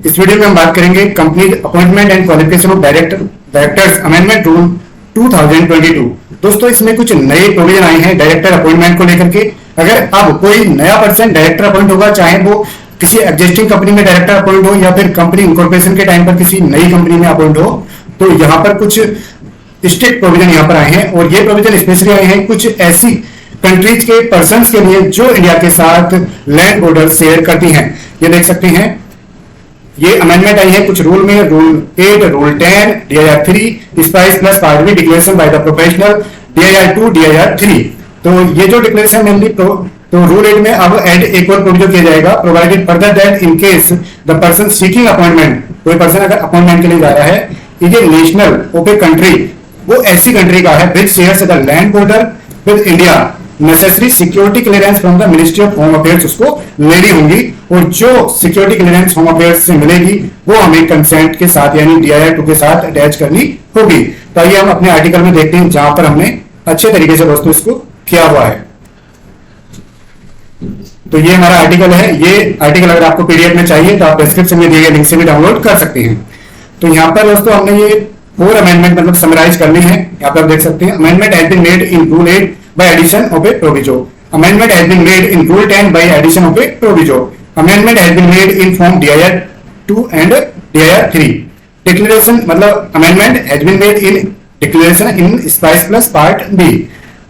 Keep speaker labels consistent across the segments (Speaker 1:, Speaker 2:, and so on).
Speaker 1: इस वीडियो में हम बात करेंगे company appointment and qualification of directors amendment rule 2022। दोस्तों इसमें कुछ नए प्रोविजन आए हैं डायरेक्टर अपॉइंटमेंट को लेकर के। अगर अब कोई नया पर्सन डायरेक्टर अपॉइंट होगा, चाहे वो किसी एग्जिस्टिंग कंपनी में डायरेक्टर अपॉइंट हो या फिर कंपनी इनकॉर्पोरेशन के टाइम पर किसी नई कंपनी में अपॉइंट हो, तो यहाँ पर कुछ स्ट्रिक्ट प्रोविजन यहाँ पर आए हैं। और ये प्रोविजन स्पेशली आए हैं कुछ ऐसी कंट्रीज के पर्सन्स के लिए जो इंडिया के साथ लैंड बॉर्डर शेयर करती हैं। ये देख सकते हैं, ये अमेंडमेंट आई है कुछ रूल में, rule 8, rule 10, DIR 3, spice plus part B declaration by the professional, DIR 2, DIR 3। तो ये जो डिक्लेरेशन मेनली तो रूल 8 में अब ऐड एक और प्रोविजन किया जाएगा, provided further that in case the person seeking appointment, कोई पर्सन अगर अपॉइंटमेंट के लिए जा रहा है, is a national of a country, वो ऐसी कंट्री का है which shares the land border with India, necessary security clearance from the ministry of home affairs उसको लेनी होंगी। और जो सिक्योरिटी क्लियरेंस होम अफेयर्स से मिलेगी वो हमें कंसेंट के साथ यानी DIR 2 के साथ अटैच करनी होगी। तो आइए हम अपने आर्टिकल में देखते हैं जहां पर हमने अच्छे तरीके से दोस्तों इसको किया हुआ है। तो ये हमारा आर्टिकल है। ये आर्टिकल अगर आपको PDF में चाहिए तो आप डिस्क्रिप्शन में दिए गए लिंक से भी डाउनलोड कर सकते हैं। तो यहाँ पर दोस्तों हमने ये 4 अमेंडमेंट मतलब समराइज करनी है। यहाँ पर आप देख सकते हैं, amendment has been made in rule 8 by addition of a proviso. Amendment has been made in Rule 10 by addition of a proviso. Amendment has been made in form DIR 2 and DIR 3. Declaration मतलब amendment has been made in declaration in spice plus part B.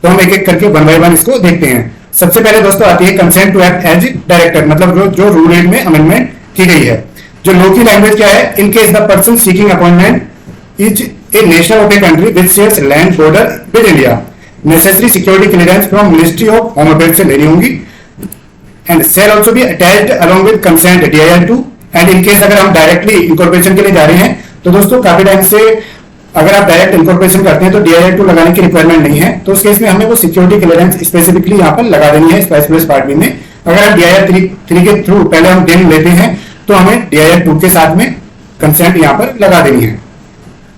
Speaker 1: तो हम एक एक करके 1 by 1 इसको देखते हैं। सबसे पहले दोस्तों आती है consent to act as director, मतलब जो रूल 8 में अमेंडमेंट की गई है। जो लॉ की लैंग्वेज क्या है, in case the person seeking appointment is a national of a country which shares land border with India, necessary security clearance from ministry of home affairs से लेनी होंगी and shall also be attached along with consent DIR 2। And in case अगर हम directly incorporation के लिए जा रहे हैं तो दोस्तों काफी टाइम से अगर आप डायरेक्ट इनकॉर्पोरेशन करते हैं तो DIR 2 लगाने की रिक्वायरमेंट नहीं है। तो उस केस में हमें वो सिक्योरिटी क्लियरेंस स्पेसिफिकली यहाँ पर लगा देनी है स्पाइस प्लस पार्ट बी में। अगर हम DIR 3 के थ्रू पहले हम दिन लेते हैं तो हमें DIR 2 के साथ में कंसेंट यहाँ पर लगा देनी है।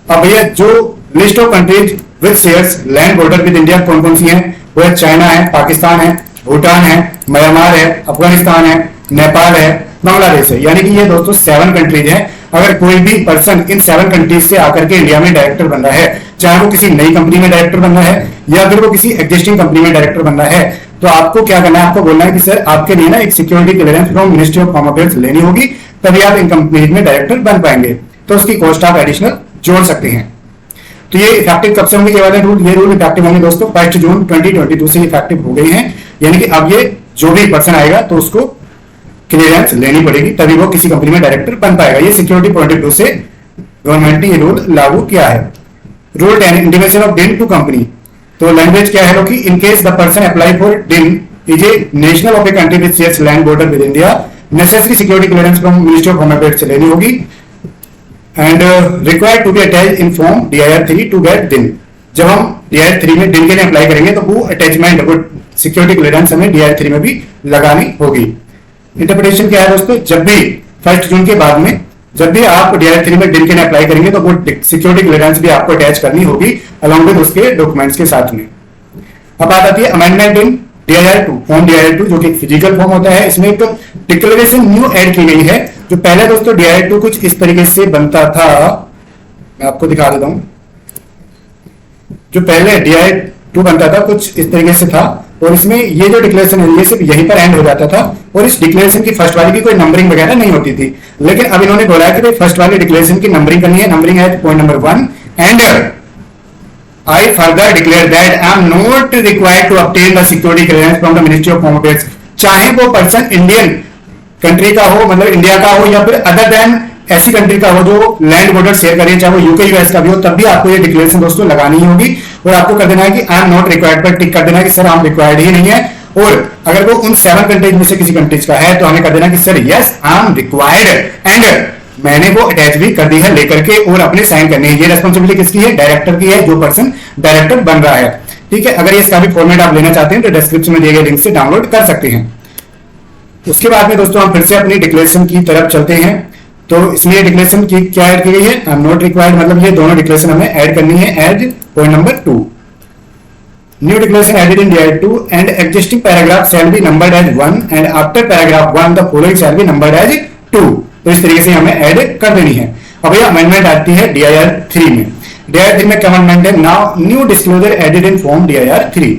Speaker 1: अब भैया जो list of countries with shares land border with India कौन कौन सी हैं, वो है चाइना है, पाकिस्तान है, भूटान है, म्यांमार है, अफगानिस्तान है, नेपाल है, बांग्लादेश है। यानी कि ये दोस्तों 7 कंट्रीज हैं। अगर कोई भी पर्सन इन 7 कंट्रीज से आकर के इंडिया में डायरेक्टर बन रहा है, चाहे वो किसी नई कंपनी में डायरेक्टर बन रहा है या फिर वो किसी एग्जिस्टिंग कंपनी में डायरेक्टर बन रहा है, तो आपको क्या करना है, आपको बोलना है कि सर आपके लिए ना एक security clearance from ministry of home affairs लेनी होगी, तभी आप इन कंपनीज में डायरेक्टर बन पाएंगे। तो उसकी कॉस्ट आप एडिशनल जोड़ सकते हैं। तो ये इफेक्टिव कब से होंगे ये वाले रूल, ये रूल इफेक्टिव होंगे दोस्तों 1 जून 2022 से इफेक्टिव हो गए हैं। यानी कि अब ये जो भी पर्सन आएगा तो उसको क्लियरेंस लेनी पड़ेगी, तभी वो किसी कंपनी में डायरेक्टर बन पाएगा। ये सिक्योरिटी पॉइंट ऑफ व्यू से गवर्नमेंट ने ये रूल लागू किया है। Rule 10 intimation of DIN to company. तो लैंग्वेज क्या है कि in case the person apply for DIN is a national of a country with shares land border with India, necessary security clearance from ministry of home affairs से लेनी होगी and required to be attach in form DIR 3 to get डिन। जब हम DIR 3 में डिन के लिए अप्लाई करेंगे तो वो अटैचमेंट वो सिक्योरिटी क्लियरेंस हमें DIR 3 में भी लगानी होगी। इंटरप्रिटेशन क्या है दोस्तों, जब भी 1 जून के बाद में जब भी आप DIR 3 में डिन के लिए अप्लाई करेंगे तो वो सिक्योरिटी क्लियरेंस भी आपको अटैच करनी होगी अलॉन्ग विद उसके डॉक्यूमेंट्स के साथ में। अब बात आती है amendment in DIR 2, form DIR 2 जो कि फिजिकल फॉर्म होता है। इसमें एक डिक्लेरेशन न्यू ऐड की गई है। जो पहले दोस्तों DIR 2 कुछ इस तरीके से बनता था, मैं आपको दिखा देता हूं। जो पहले DIR 2 बनता था कुछ इस तरीके से था और इसमें ये जो डिक्लेरेशन है ये सिर्फ यहीं पर एंड हो जाता था और इस डिक्लेरेशन की फर्स्ट वाली की कोई नंबरिंग वगैरह नहीं होती थी। लेकिन अब इन्होंने बोला कि भाई फर्स्ट वाली डिक्लेरेशन की नंबरिंग करनी है। नंबरिंग है point number 1 and I further declare that I am not required to obtain the security clearance from the Ministry of Home Affairs। चाहे वो पर्सन इंडियन कंट्री का हो, मतलब इंडिया का हो या फिर अदर देन ऐसी कंट्री का हो जो लैंड बॉर्डर शेयर करे, चाहे वो UK US का भी हो, तब भी आपको ये डिक्लेरेशन दोस्तों लगानी होगी और आपको कर देना है कि आई एम नॉट रिक्वायर्ड पर टिक कर देना है कि सर हम रिक्वायर्ड ही नहीं है। और अगर वो उन 7 कंट्रीज में से किसी कंट्रीज का है तो हमें कर देना कि sir yes I am required and मैंने वो अटैच भी कर दी है लेकर के और अपने साइन करने है। ये रेस्पॉन्सिबिलिटी किसकी है, डायरेक्टर की है, जो पर्सन डायरेक्टर बन रहा है। ठीक है, अगर इसका भी फॉर्मेट आप लेना चाहते हैं तो डिस्क्रिप्शन में दिए गए लिंक से डाउनलोड कर सकते हैं। उसके बाद में दोस्तों हम फिर से अपनी डिक्लेरेशन की तरफ चलते हैं। तो इसमें डिक्लेरेशन की क्या ऐड की गई है, आई एम नॉट रिक्वायर्ड, मतलब ये दोनों डिक्लेरेशन हमें ऐड करनी है as point number 2। New declaration added in DIR 2 and existing paragraph shall be numbered as 1 and after paragraph 1 the following shall be numbered as 2। तो इस तरीके से हमें ऐड कर देनी है। अब ये अमेंडमेंट आती है DIR 3 में। DIR 3 में क्या अमेंडमेंट है? Now new disclosure added in form DIR 3।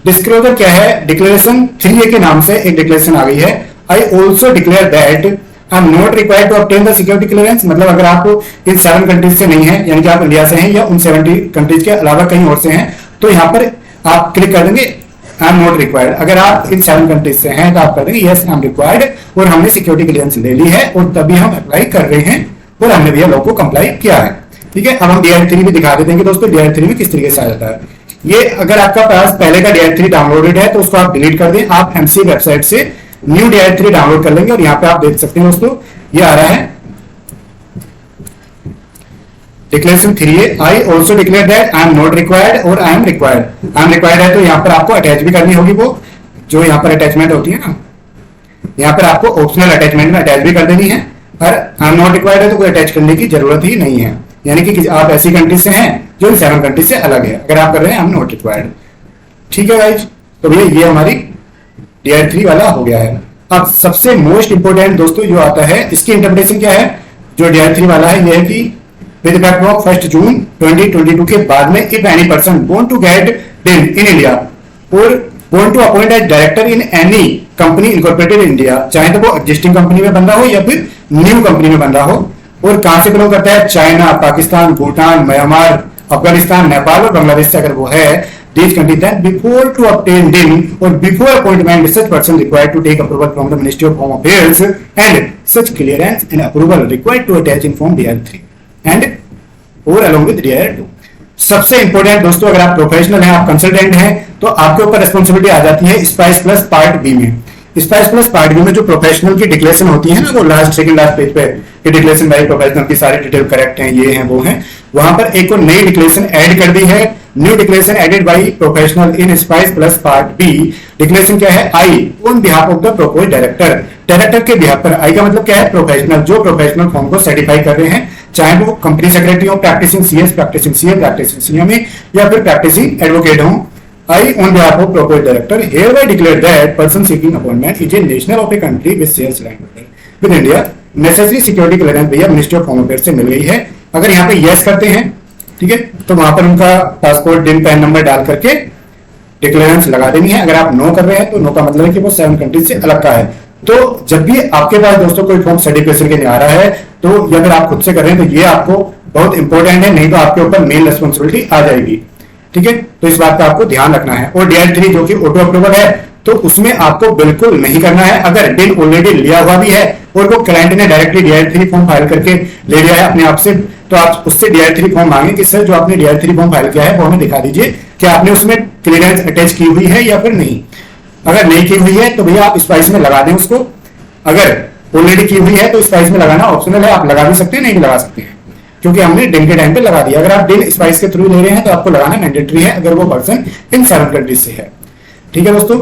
Speaker 1: Disclosure क्या है? डिक्लेरेशन 3A के नाम से एक डिक्लेरेशन आ गई है। I also declare that I am not required to obtain the security clearance. मतलब अगर आप इन 7 कंट्रीज से नहीं है, यानी कि आप इंडिया से हैं या उन 70 कंट्रीज के अलावा कहीं और से हैं, तो यहाँ पर आप क्लिक कर देंगे आई एम नॉट रिक्वायर्ड। अगर आप इन 7 कंट्रीज से हैं तो आप कर देंगे यस आई एम रिक्वायर्ड, और हमने सिक्योरिटी क्लियरेंस ले ली है और तभी हम अप्लाई कर रहे हैं और हमने भैया लॉ को कंप्लाई किया है। ठीक है, अब हम DIR 3 भी दिखा देते हैं कि दोस्तों DIR 3 में किस तरीके से आ जाता है। ये अगर आपका पास पहले का DIR 3 डाउनलोडेड है तो उसको आप डिलीट कर दें। आप MCA वेबसाइट से न्यू DIR 3 डाउनलोड कर लेंगे और यहाँ पे आप देख सकते हैं दोस्तों ये आ रहा है declaration 3A। I also declare that I am not required और I am required. I am required है तो यहाँ पर आपको अटैच भी करनी होगी, वो जो यहाँ पर अटैचमेंट होती है ना, यहाँ पर आपको ऑप्शनल अटैचमेंट में अटैच भी कर देनी है। और आई एम नॉट रिक्वायर्ड है तो कोई अटैच करने की जरूरत ही नहीं है, यानी कि आप ऐसी कंट्री से हैं जो इन 7 कंट्री से अलग है। अगर आप कर रहे हैं आई एम नॉट रिक्वायर्ड। ठीक है गाइज, तो भैया ये हमारी DIR 3 वाला हो गया है। अब सबसे मोस्ट इंपोर्टेंट दोस्तों जो आता है, इसकी इंटरप्रिटेशन क्या है जो DIR 3 वाला है, ये है कि विद इफेक्ट ऑफ 1 जून 2022 के बाद में if any person want to get DIN in India और want to appoint as director in any company incorporated in India, चाहे तो वो एग्जिस्टिंग कंपनी में बंदा हो या फिर न्यू कंपनी में बंदा हो, और कहां से बिलोंग करता है? चाइना, पाकिस्तान, भूटान, म्यांमार, अफगानिस्तान, नेपाल और बांग्लादेश से अगर वो है, these countries then before to obtain DIN or before appointment such person required to take approval from the Ministry of Home Affairs and such clearance and approval required to attach in form DIR 3 and or along with DIR 2। सबसे important दोस्तों, अगर आप professional हैं, आप consultant हैं, तो आपके ऊपर रिस्पॉन्सिबिलिटी आ जाती है स्पाइस प्लस पार्ट बी में। स्पाइस प्लस पार्ट बी में जो प्रोफेशनल की डिक्लेरेशन होती है ना, वो सेकंड लास्ट पेज पे कि डिक्लेरेशन बाय प्रोफेशनल की सारी डिटेल करेक्ट हैं, ये हैं वो हैं, वहां पर एक और नई डिक्लेरेशन ऐड कर दी है। New declaration added by professional in spice plus part B. Declaration क्या है? I on behalf of the proposed director. Director के बिहाफ पर, आई का मतलब क्या है? प्रोफेशनल, जो प्रोफेशनल फॉर्म को सर्टिफाई कर रहे हैं, चाहे वो कंपनी सेक्रेटरी हो, practising CS, practising CA, practising CMA या फिर प्रैक्टिसिंग एडवोकेट हो। I on behalf of proposed director hereby declare that person seeking appointment is a national of a country with shares land border with India। Necessary security clearance भैया ministry of home affairs से मिल गई है। अगर यहाँ पे yes करते हैं, ठीक है, तो वहां पर उनका पासपोर्ट DIN पैन नंबर डाल करके डिक्लेरेंस लगा देनी है। अगर आप नो कर रहे हैं तो नो का मतलब है कि वो 7 कंट्रीज से अलग का है। तो जब भी आपके पास दोस्तों कोई फॉर्म सर्टिफिकेशन के लिए आ रहा है, तो अगर आप खुद से कर रहे हैं तो ये आपको बहुत इंपॉर्टेंट है, नहीं तो आपके ऊपर मेन रिस्पॉन्सिबिलिटी आ जाएगी। ठीक है, तो इस बात का आपको ध्यान रखना है। और DIR 3 जो कि ऑटो अप्रूवल है, तो उसमें आपको बिल्कुल नहीं करना है। अगर DIN ऑलरेडी लिया हुआ भी है और वो क्लाइंट ने डायरेक्टली DIR 3 फॉर्म फाइल करके ले लिया है अपने आप से, तो आप उससे DIR 3 फॉर्म मांगे कि सर जो आपने DIR 3 फॉर्म फाइल किया है वो हमें दिखा दीजिए कि आपने उसमें क्लियरेंस अटैच की हुई है या फिर नहीं। अगर नहीं की हुई है तो भैया आप स्पाइस में लगा दें उसको। अगर ऑलरेडी की हुई है तो स्पाइस में लगाना ऑप्शनल है, आप लगा भी सकते हैं, नहीं भी लगा सकते हैं, क्योंकि हमने DIN के टाइम पे लगा दिया। अगर आप DIN स्पाइस के थ्रू ले रहे हैं तो आपको लगाना मैंडेटरी है, अगर वो पर्सन इन 7 कंट्रीज से है। ठीक है दोस्तों,